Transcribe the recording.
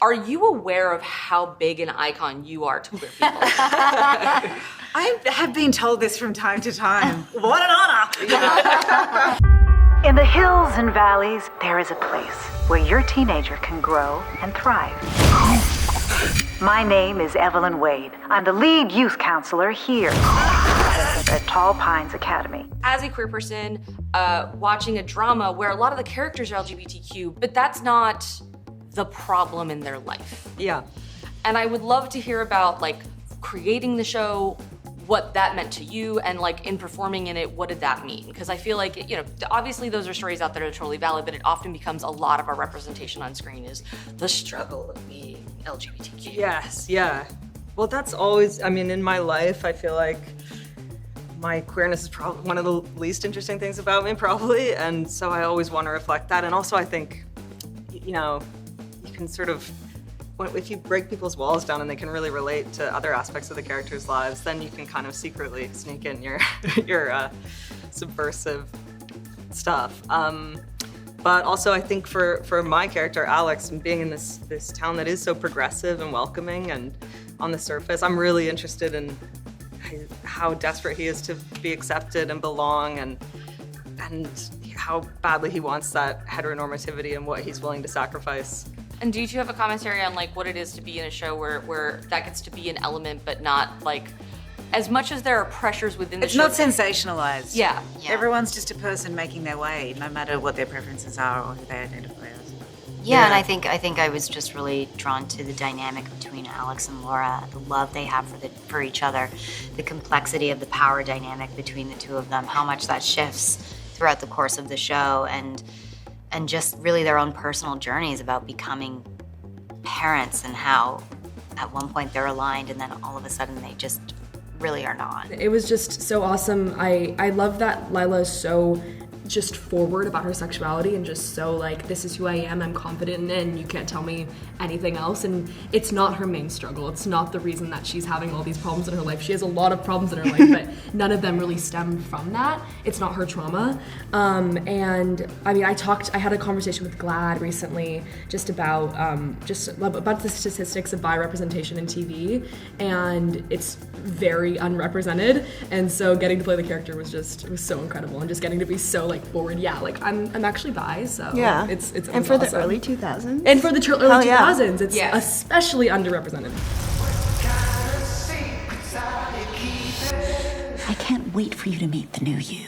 Are you aware of how big an icon you are to queer people? I have been told this from time to time. What an honor! In the hills and valleys, there is a place where your teenager can grow and thrive. My name is Evelyn Wade. I'm the lead youth counselor here at Tall Pines Academy. As a queer person, watching a drama where a lot of the characters are LGBTQ, but that's not the problem in their life. Yeah. And I would love to hear about like creating the show, what that meant to you, and like in performing in it, what did that mean? Because I feel like, you know, obviously those are stories out there that are totally valid, but it often becomes a lot of our representation on screen is the struggle of being LGBTQ. Yes, yeah. Well, that's always, I mean, in my life, I feel like my queerness is probably one of the least interesting things about me, probably. And so I always want to reflect that. And also I think, you know, you can sort of, if you break people's walls down and they can really relate to other aspects of the characters' lives, then you can kind of secretly sneak in your subversive stuff. But also I think for my character, Alex, and being in this town that is so progressive and welcoming and on the surface, I'm really interested in how desperate he is to be accepted and belong, and how badly he wants that heteronormativity and what he's willing to sacrifice. And do you two have a commentary on like what it is to be in a show where that gets to be an element, but not like, as much as there are pressures within the show. It's not sensationalized. Yeah. Everyone's just a person making their way, no matter what their preferences are or who they identify as. Yeah, and I think I was just really drawn to the dynamic between Alex and Laura, the love they have for each other, the complexity of the power dynamic between the two of them, how much that shifts throughout the course of the show, and just really their own personal journeys about becoming parents, and how at one point they're aligned and then all of a sudden they just really are not. It was just so awesome. I love that Lila is so just forward about her sexuality and just so like, this is who I am, I'm confident in it, and you can't tell me anything else. And it's not her main struggle. It's not the reason that she's having all these problems in her life. She has a lot of problems in her life, but none of them really stem from that. It's not her trauma. And I mean, I had a conversation with Glad recently just about the statistics of bi representation in TV, and it's very unrepresented. And so getting to play the character was so incredible, and just getting to be so like forward. Yeah, like I'm actually bi, so yeah, it's and for awesome. The early 2000s, and for the early 2000s, it's yeah. especially underrepresented. I can't wait for you to meet the new you.